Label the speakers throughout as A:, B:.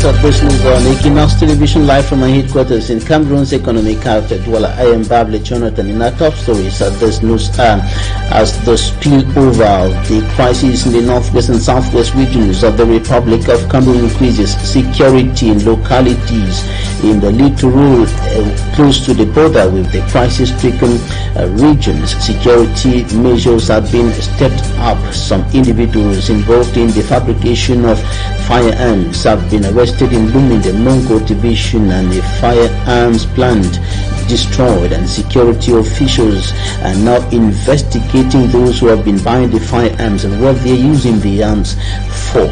A: viewers of this news on Equinoxe Television, live from my headquarters in Cameroon's economic capital, Douala. I am Bable Jonathan. In our top stories at this news, as the spillover of the crisis in the northwest and southwest regions of the Republic of Cameroon increases, security in localities in the littoral close to the border with the crisis-stricken regions. Security measures have been stepped up. Some individuals involved in the fabrication of firearms have been arrested in Lum in the Mongo division, and the firearms plant destroyed, and security officials are now investigating those who have been buying the firearms and what they're using the arms for.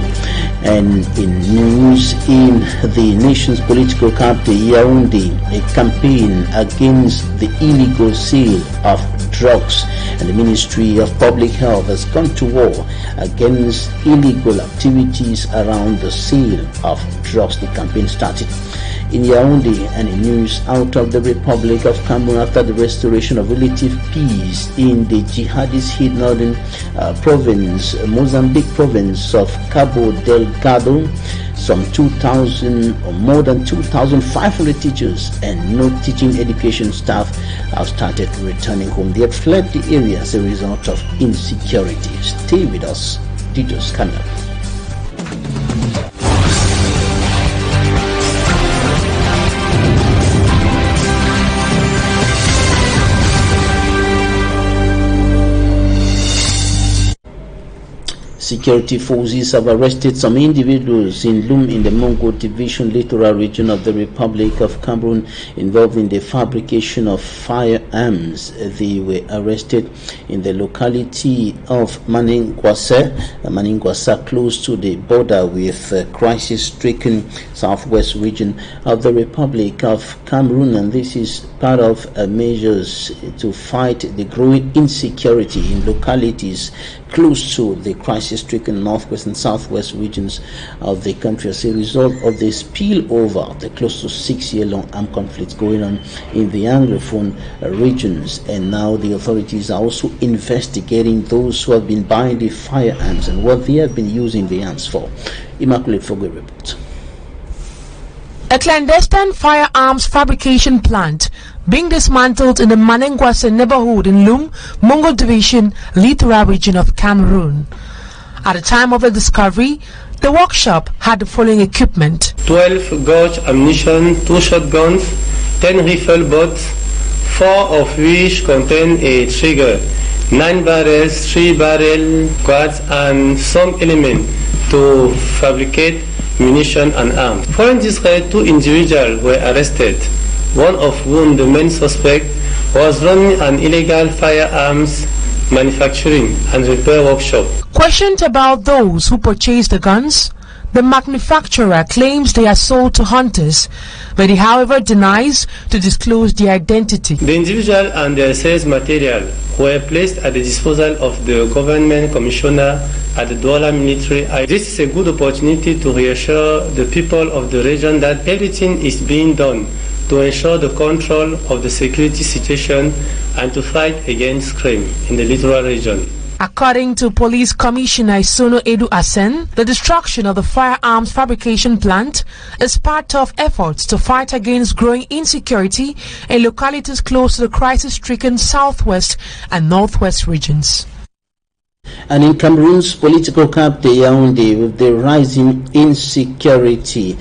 A: And in news in the nation's political capital, Yaoundé, a campaign against the illegal sale of drugs, and the Ministry of Public Health has gone to war against illegal activities around the sale of drugs. The campaign started in Yaoundé. And in news out of the Republic of Cameroon, after the restoration of relative peace in the jihadist-hit northern province, Mozambique province of Cabo Delgado, some 2,000 or more than 2,500 teachers and no-teaching education staff have started returning home. They had fled the area as a result of insecurity. Stay with us. Details coming up. Security forces have arrested some individuals in Lum in the Mongo division, littoral region of the Republic of Cameroon, involved in the fabrication of firearms. They were arrested in the locality of Maningwasa, close to the border with crisis-stricken southwest region of the Republic of Cameroon, and this is part of measures to fight the growing insecurity in localities close to the crisis-stricken northwest and southwest regions of the country as a result of the spillover of the close to 6-year-long armed conflicts going on in the Anglophone regions. And now the authorities are also investigating those who have been buying the firearms and what they have been using the arms for. Immaculate Fogwe report.
B: A clandestine firearms fabrication plant being dismantled in the Manengwase neighborhood in Lum, Mongo division, littoral region of Cameroon. At the time of the discovery, the workshop had the following equipment:
C: 12 gauge ammunition, 2 shotguns, 10 rifle butts, 4 of which contain a trigger, 9 barrels, 3 barrel quads, and some element to fabricate munition and arms. Following this raid, 2 individuals were arrested, one of whom, the main suspect, was running an illegal firearms manufacturing and repair workshop.
B: Questioned about those who purchased the guns, the manufacturer claims they are sold to hunters, but he however denies to disclose their identity.
C: The individual and their sales material were placed at the disposal of the government commissioner at the Douala military. This is a good opportunity to reassure the people of the region that everything is being done to ensure the control of the security situation and to fight against crime in the littoral region.
B: According to Police Commissioner Isono Edu Asen, the destruction of the firearms fabrication plant is part of efforts to fight against growing insecurity in localities close to the crisis-stricken southwest and northwest regions.
A: And in Cameroon's political capital, Yaoundé, with the rising insecurity,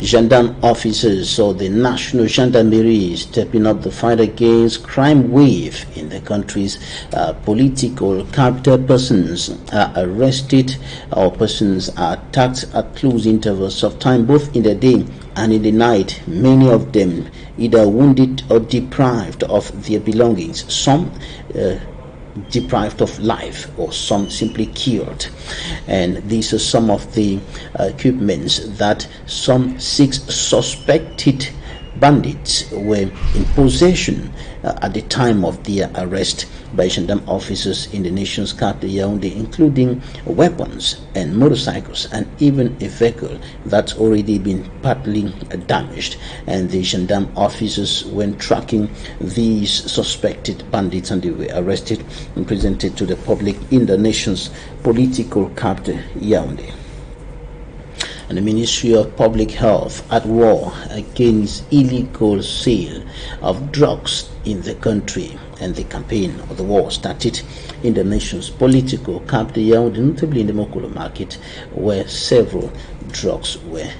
A: gendarme officers or the National Gendarmerie stepping up the fight against crime wave in the country's political capital. Persons are arrested or persons are attacked at close intervals of time, both in the day and in the night, many of them either wounded or deprived of their belongings, some deprived of life, or some simply killed. And these are some of the equipments that some 6 suspected bandits were in possession at the time of their arrest by gendarme officers in the nation's capital, Yaoundé, including weapons and motorcycles and even a vehicle that's already been partly damaged. And the gendarme officers went tracking these suspected bandits, and they were arrested and presented to the public in the nation's political capital, Yaoundé. and the Ministry of Public Health at war against illegal sale of drugs in the country. And the campaign of the war started in the nation's political capital, Yaoundé, notably in the Mokolo market, where several drugs were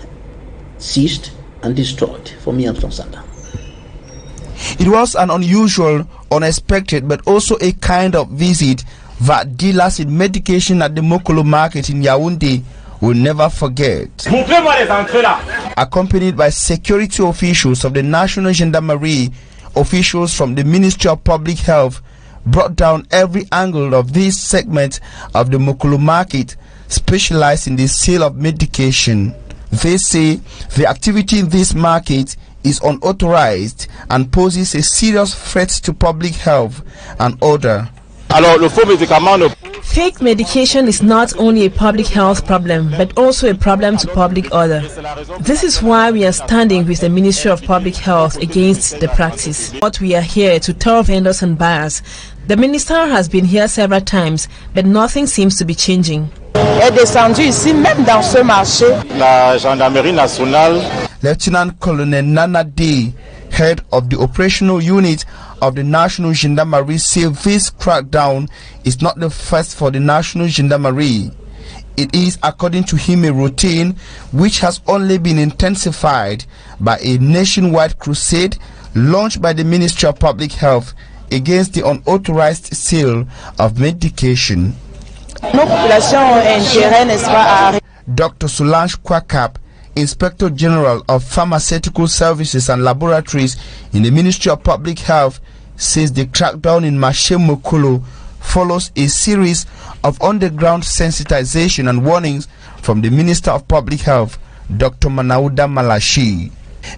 A: seized and destroyed. For me, I'm Sanda.
D: It was an unusual, unexpected, but also a kind of visit that dealers in medication at the Mokolo market in Yaoundé will never forget. Accompanied by security officials of the National Gendarmerie, officials from the Ministry of Public Health brought down every angle of this segment of the Mokolo market, specialized in the sale of medication. They say the activity in this market is unauthorized and poses a serious threat to public health and order.
E: Fake medication is not only a public health problem, but also a problem to public order. This is why we are standing with the Ministry of Public Health against the practice. What we are here to tell vendors and buyers. The minister has been here several times, but nothing seems to be changing.
D: Lieutenant Colonel Nana D, head of the operational unit of the National Gendarmerie, said this crackdown is not the first for the National Gendarmerie. It is, according to him, a routine which has only been intensified by a nationwide crusade launched by the Ministry of Public Health against the unauthorized sale of medication. Dr. Solange Kwakap, Inspector General of Pharmaceutical Services and Laboratories in the Ministry of Public Health, says the crackdown in Marché Mokolo follows a series of underground sensitization and warnings from the Minister of Public Health, Dr. Manauda Malashi.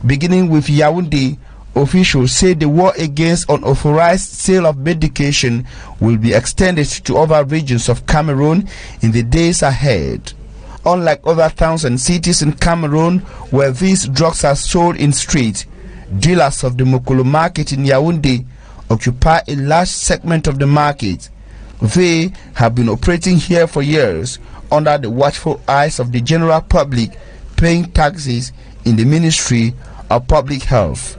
D: Beginning with Yaoundé, officials say the war against unauthorized sale of medication will be extended to other regions of Cameroon in the days ahead. Unlike other towns and cities in Cameroon where these drugs are sold in streets, dealers of the Mokolo market in Yaoundé occupy a large segment of the market. They have been operating here for years under the watchful eyes of the general public, paying taxes in the Ministry of Public Health.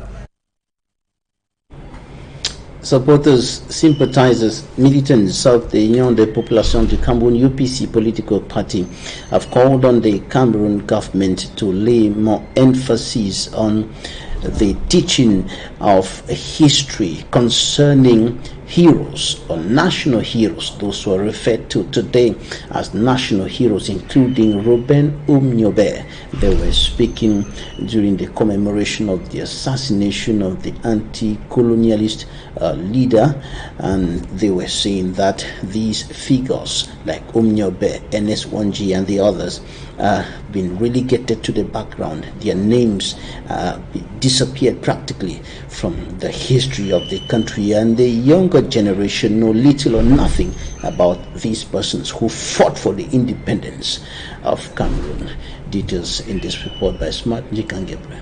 A: Supporters, sympathizers, militants of the Union de Population du Cameroun UPC political party have called on the Cameroon government to lay more emphasis on the teaching of history concerning heroes or national heroes, those who are referred to today as national heroes, including Ruben Umniobe. They were speaking during the commemoration of the assassination of the anti-colonialist leader, and they were saying that these figures like Umniobe, NS1G and the others been relegated to the background. Their names disappeared practically from the history of the country, and the younger generation know little or nothing about these persons who fought for the independence of Cameroon. Details in this report by Smart Njikan Gabriel.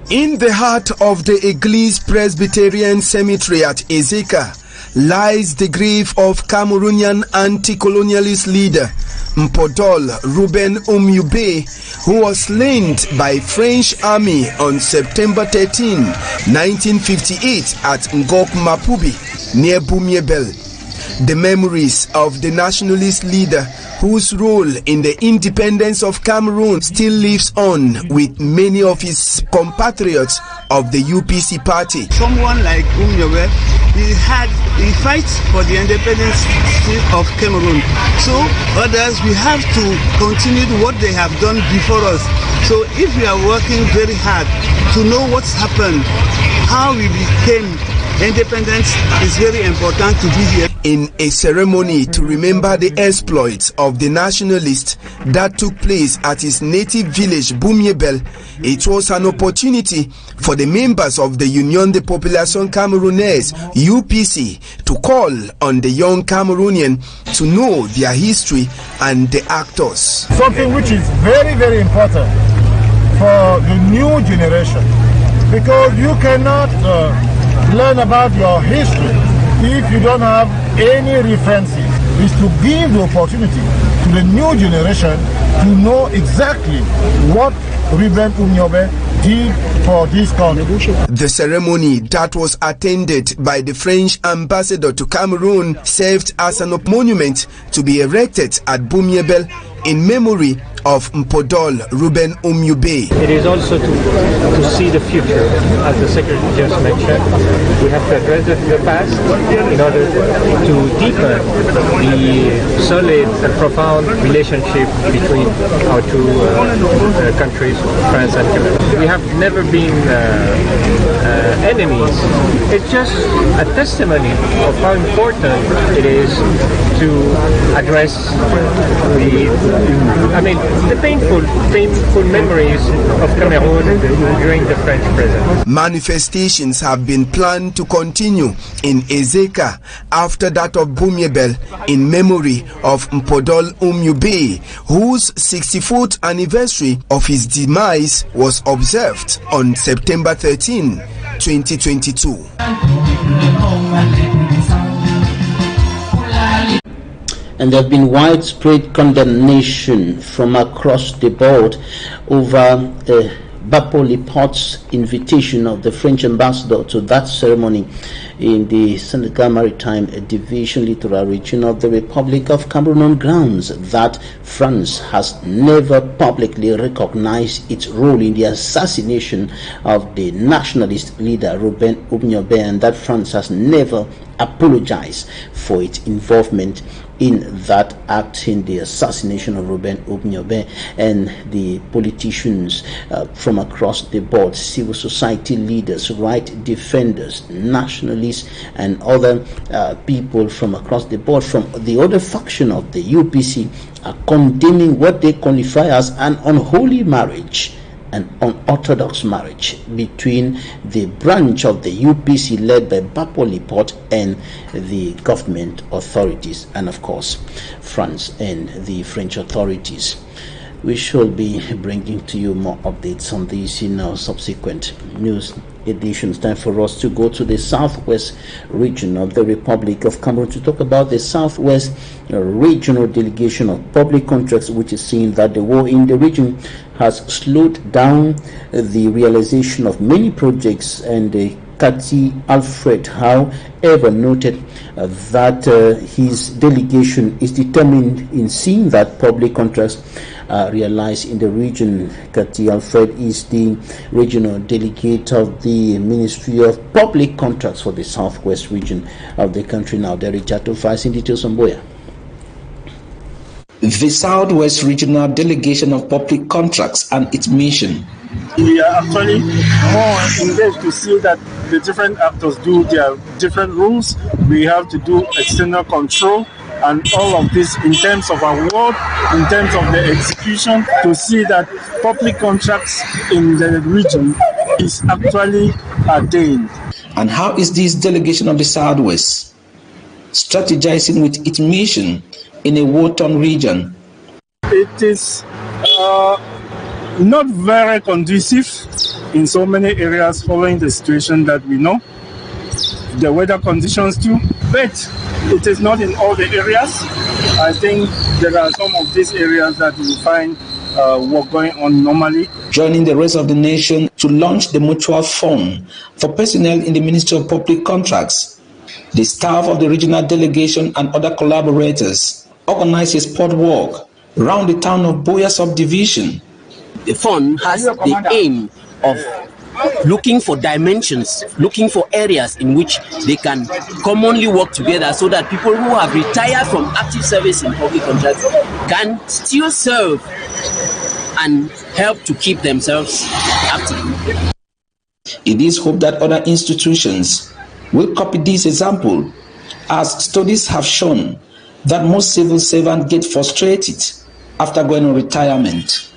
F: In the heart of the Église Presbyterian Cemetery at Ezeka lies the grave of Cameroonian anti-colonialist leader Mpodol Ruben Umniobe, who was slain by French army on September 13, 1958 at Ngok Mapubi near Bumiebel. The memories of the nationalist leader, whose role in the independence of Cameroon still lives on with many of his compatriots of the UPC party.
G: Someone like Umniobe, he fights for the independence of Cameroon. So others, we have to continue what they have done before us. So if we are working very hard to know what's happened, how we became independent, is very important to be here.
F: In a ceremony to remember the exploits of the nationalist that took place at his native village Bumiebel, it was an opportunity for the members of the Union de Population Camerounaise UPC to call on the young Cameroonian to know their history and the actors.
H: Something which is very, very important for the new generation, because you cannot learn about your history if you don't have any references. Is to give the opportunity to the new generation to to know exactly what Ruben Umnyobe did for this country.
F: The ceremony that was attended by the French ambassador to Cameroon served as a monument to be erected at Bumiebel in memory of Mpodol Ruben Umyube.
I: It is also to see the future, as the Secretary just mentioned. We have to address the past in order to deepen the solid and profound relationship between our two countries, France and Cameroon. We have never been enemies. It's just a testimony of how important it is to address the painful memories of Cameroon during the French presence.
F: Manifestations have been planned to continue in Ezeka after that of Bumiebel in memory of Mpodol Umyube, whose 64th anniversary of his demise was observed on September 13, 2022.
A: And there have been widespread condemnation from across the board over Bapoli Pot's invitation of the French ambassador to that ceremony in the Senegal Maritime Division littoral region of the Republic of Cameroon on grounds that France has never publicly recognized its role in the assassination of the nationalist leader Ruben Umnyobe, and that France has never apologized for its involvement in that act, in the assassination of Ruben Umnyobe. And the politicians from across the board, civil society leaders, right defenders, nationalists, and other people from across the board, from the other faction of the UPC, are condemning what they qualify as an unholy marriage, an unorthodox marriage between the branch of the UPC led by Bapoli Pot and the government authorities, and of course France and the French authorities. We shall be bringing to you more updates on this in our subsequent news editions. Time for us to go to the southwest region of the Republic of Cameroon to talk about the southwest regional delegation of public contracts, which is saying that the war in the region has slowed down the realization of many projects. And Kati Alfred, however, noted that his delegation is determined in seeing that public contracts realized in the region. Kati Alfred is the regional delegate of the Ministry of Public Contracts for the southwest region of the country. Now, there is Jato Fais in details on Boya.
J: The Southwest Regional Delegation of Public Contracts and its mission.
H: We are actually more engaged to see that the different actors do their different rules. We have to do external control and all of this in terms of award, in terms of the execution, to see that public contracts in the region is actually attained.
J: And how is this delegation of the Southwest strategizing with its mission in a war-torn region?
H: It is not very conducive in so many areas following the situation that we know, the weather conditions too, but it is not in all the areas. I think there are some of these areas that you find work going on normally.
J: Joining the rest of the nation to launch the mutual fund for personnel in the Ministry of Public Contracts, the staff of the regional delegation and other collaborators organized a sport walk around the town of Boya subdivision.
K: The fund has the aim of looking for dimensions, looking for areas in which they can commonly work together so that people who have retired from active service in public contracts can still serve and help to keep themselves active.
J: It is hoped that other institutions will copy this example, as studies have shown that most civil servants get frustrated after going on retirement.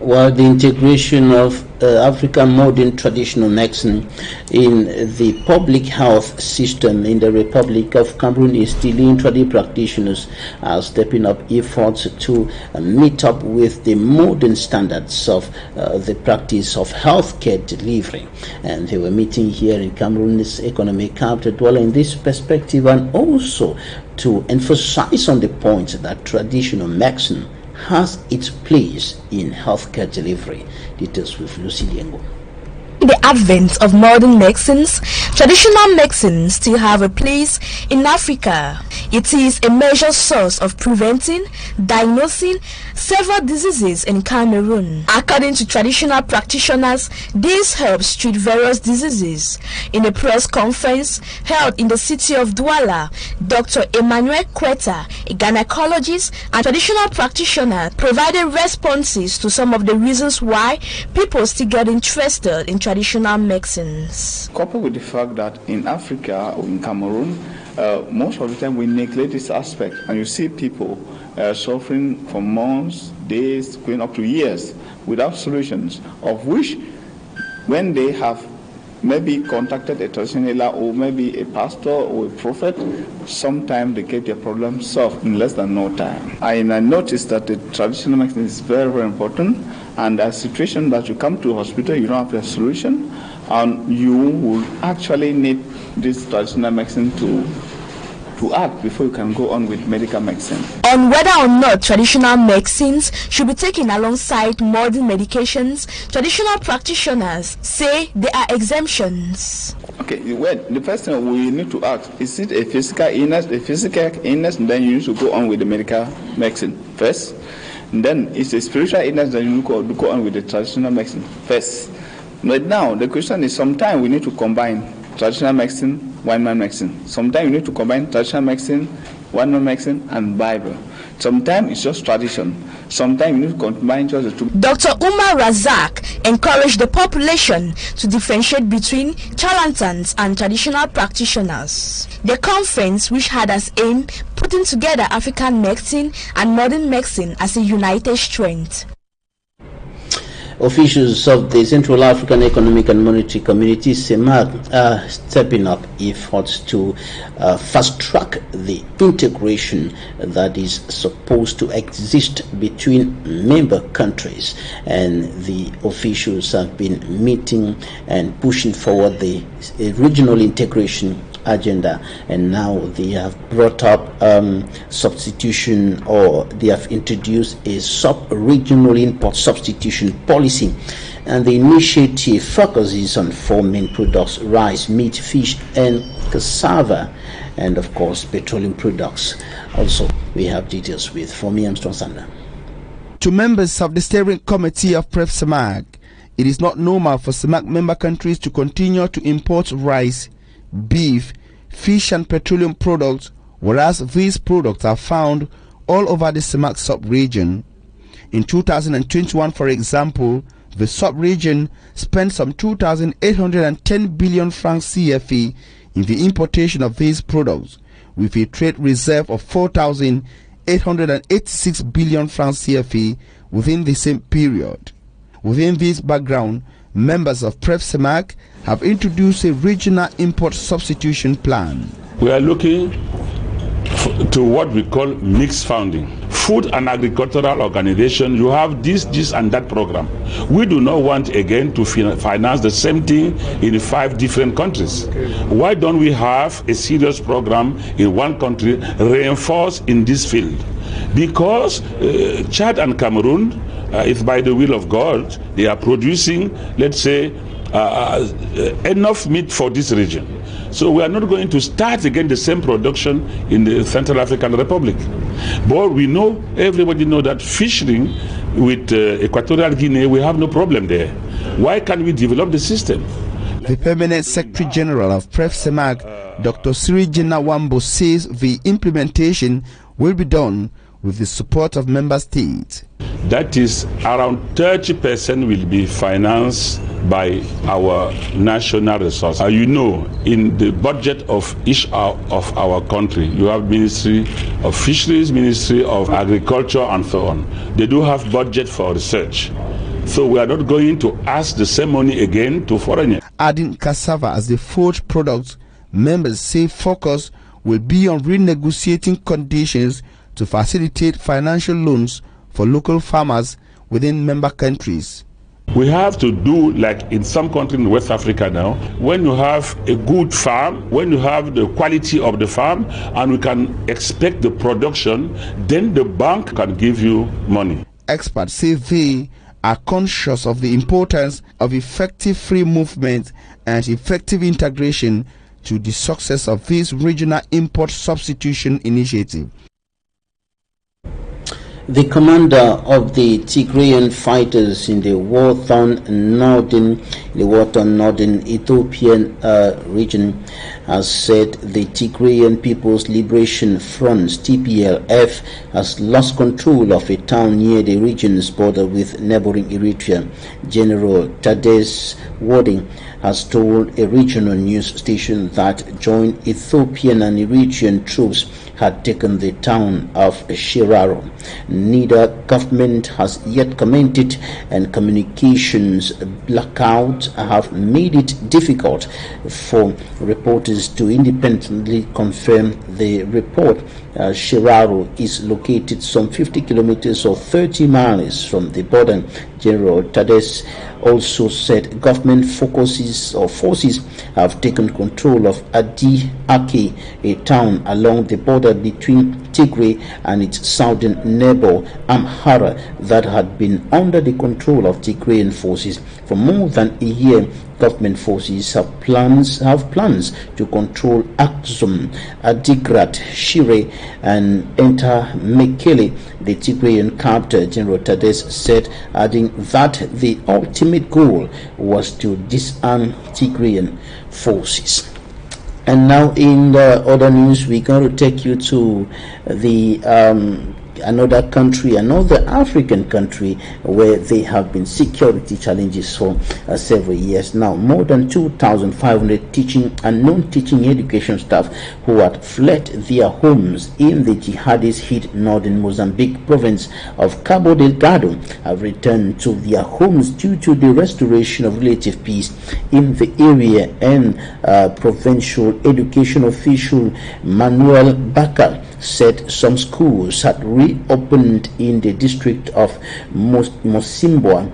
A: Well, the integration of African modern traditional medicine in the public health system in the Republic of Cameroon is still traditional practitioners are stepping up efforts to meet up with the modern standards of the practice of healthcare delivery. And they were meeting here in Cameroon's economic capital, dwelling in this perspective and also to emphasize on the point that traditional medicine has its place in healthcare delivery. Details with Lucy Diengo.
L: The advent of modern medicines, traditional medicines still have a place in Africa. It is a major source of preventing, diagnosing several diseases in Cameroon. According to traditional practitioners, this helps treat various diseases. In a press conference held in the city of Douala, Dr. Emmanuel Kweta, a gynecologist and traditional practitioner, provided responses to some of the reasons why people still get interested in traditional medicines.
M: Coupled with the fact that in Africa or in Cameroon, most of the time we neglect this aspect, and you see people suffering for months, days, going up to years without solutions, of which when they have maybe contacted a traditional healer or maybe a pastor or a prophet, sometimes they get their problem solved in less than no time. I noticed that the traditional medicine is very, very important, and a situation that you come to a hospital, you don't have a solution, and you will actually need this traditional medicine to act before you can go on with medical medicine. On
L: whether or not traditional medicines should be taken alongside modern medications, traditional practitioners say there are exemptions.
M: Okay, well, the first thing we need to ask, is it a physical illness? And then you need to go on with the medical medicine first. And then it's a spiritual illness, then you need to go on with the traditional medicine first. But now the question is, sometimes we need to combine traditional medicine, one-man medicine. Sometimes you need to combine traditional medicine, one-man medicine, and Bible. Sometimes it's just tradition. Sometimes you need to combine just the two.
L: Dr. Umar Razak encouraged the population to differentiate between charlatans and traditional practitioners. The conference, which had as aim putting together African medicine and modern medicine as a united strength.
A: Officials of the Central African Economic and Monetary Community, CEMAC, are stepping up efforts to fast-track the integration that is supposed to exist between member countries. And the officials have been meeting and pushing forward the regional integration agenda, and now they have brought up substitution, or they have introduced a sub-regional import substitution policy, and the initiative focuses on 4 main products: rice, meat, fish, and cassava, and of course petroleum products. Also, we have details with Fomi Armstrong-Sander.
D: To members of the steering committee of CEMAC, it is not normal for CEMAC member countries to continue to import rice, beef, fish and petroleum products, whereas these products are found all over the CEMAC sub-region. In 2021, for example, the sub-region spent some 2,810 billion francs CFA in the importation of these products, with a trade reserve of 4,886 billion francs CFA within the same period. Within this background, members of CEMAC have introduced a regional import substitution plan.
N: We are looking to what we call mixed funding. Food and agricultural organization, you have this and that program. We do not want again to finance the same thing in 5 different countries. Why don't we have a serious program in one country reinforced in this field? Because Chad and Cameroon, if by the will of God, they are producing, let's say, enough meat for this region. So we are not going to start again the same production in the Central African Republic. But we know, everybody know that fishing with Equatorial Guinea, we have no problem there. Why can't we develop the system?
D: The Permanent Secretary General of CEMAC, Dr. Sirijina Wambo, says the implementation will be done with the support of member states.
N: That is, around 30% will be financed by our national resources. You know, in the budget of each of our country, you have Ministry of Fisheries, Ministry of Agriculture, and so on. They do have budget for research, So we are not going to ask the same money again to foreigners.
D: Adding cassava as the fourth product, members say focus will be on renegotiating conditions to facilitate financial loans for local farmers within member countries.
N: We have to do like in some countries in West Africa now, when you have a good farm, when you have the quality of the farm, and we can expect the production, then the bank can give you money.
D: Experts say they are conscious of the importance of effective free movement and effective integration to the success of this regional import substitution initiative.
A: The commander of the Tigrayan fighters in the war-torn northern Ethiopian region has said the Tigrayan People's Liberation Front (TPLF) has lost control of a town near the region's border with neighboring Eritrea. General Tadesse Warding has told a regional news station that joint Ethiopian and Eritrean troops had taken the town of Shiraro. Neither government has yet commented, and communications blackouts have made it difficult for reporters to independently confirm the report. Shiraro is located some 50 kilometers or 30 miles from the border. General Tadesse also said government forces have taken control of Adi Ake, a town along the border between Tigray and its southern neighbor Amhara that had been under the control of Tigrayan forces for more than a year. Government forces have plans to control Aksum, Adigrat, Shire, and enter Mekele, the Tigrayan capital. General Tadesse said, adding that the ultimate goal was to disarm Tigrayan forces. And now in the other news, we're going to take you to the another country, another African country where they have been security challenges for several years now. More than 2,500 teaching and non-teaching education staff who had fled their homes in the jihadist hit northern Mozambique province of Cabo Delgado have returned to their homes due to the restoration of relative peace in the area, and provincial education official Manuel Baca said some schools had reopened in the district of Mocimboa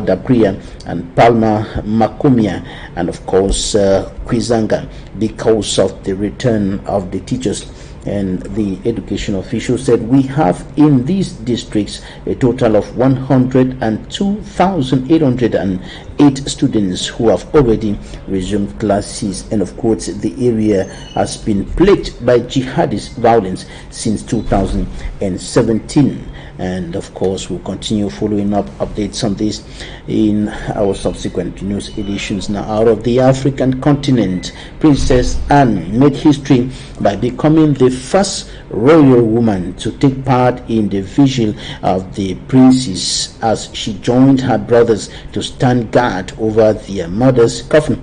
A: da Praia and Palma Macomia, and of course Quizanga, because of the return of the teachers. And the education official said, we have in these districts a total of 102,808 students who have already resumed classes. And of course, the area has been plagued by jihadist violence since 2017. And of course, we'll continue following up updates on this in our subsequent news editions. Now, out of the African continent, Princess Anne made history by becoming the first royal woman to take part in the vigil of the princes as she joined her brothers to stand guard over their mother's coffin.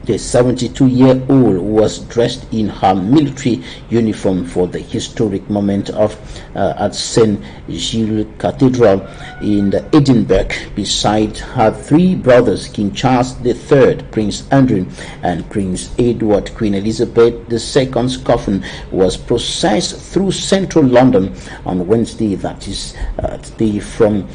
A: The 72-year-old was dressed in her military uniform for the historic moment at St. Gilles Cathedral in Edinburgh beside her three brothers, King Charles III, Prince Andrew, and Prince Edward. Queen Elizabeth II's coffin was processed through central London on Wednesday, that is today from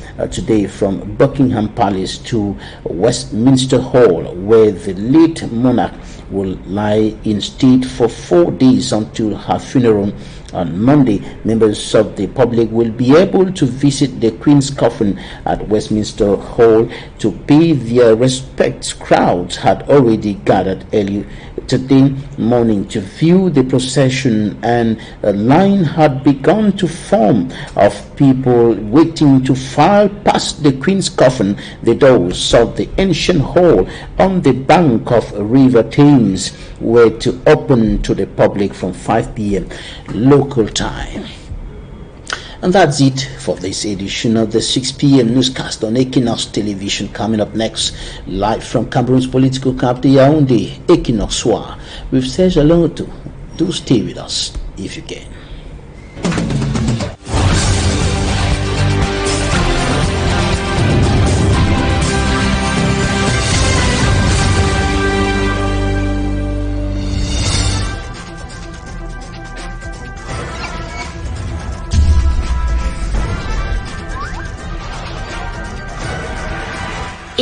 A: Buckingham Palace to Westminster Hall, where the late monarch will lie in state for 4 days until her funeral on Monday. Members of the public will be able to visit the Queen's coffin at Westminster Hall to pay their respects. Crowds had already gathered early today morning to view the procession, and a line had begun to form of people waiting to file past the Queen's coffin. The doors of the ancient hall on the bank of River Thames were to open to the public from 5 p.m. local time. And that's it for this edition of the 6 p.m. newscast on Equinoxe Television. Coming up next, live from Cameroon's political capital, Yaoundé, Equinoxe. We've said hello to. Do stay with us if you can.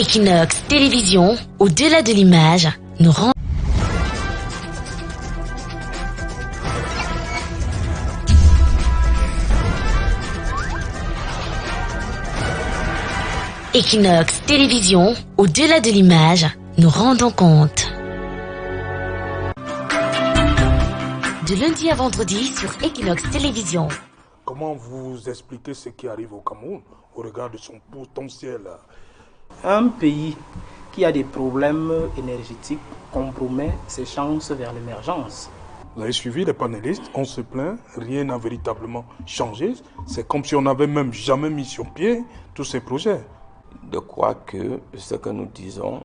O: Equinoxe Télévision, au-delà de l'image, nous rend... Equinoxe Télévision, au-delà de l'image, nous rendons compte. De lundi à vendredi sur Equinoxe Télévision.
P: Comment vous expliquez ce qui arrive au Cameroun au regard de son potentiel?
Q: Un pays qui a des problèmes énergétiques compromet ses chances vers l'émergence.
P: Vous avez suivi les panélistes, on se plaint, rien n'a véritablement changé. C'est comme si on n'avait même jamais mis sur pied tous ces projets.
R: De quoi que ce que nous disons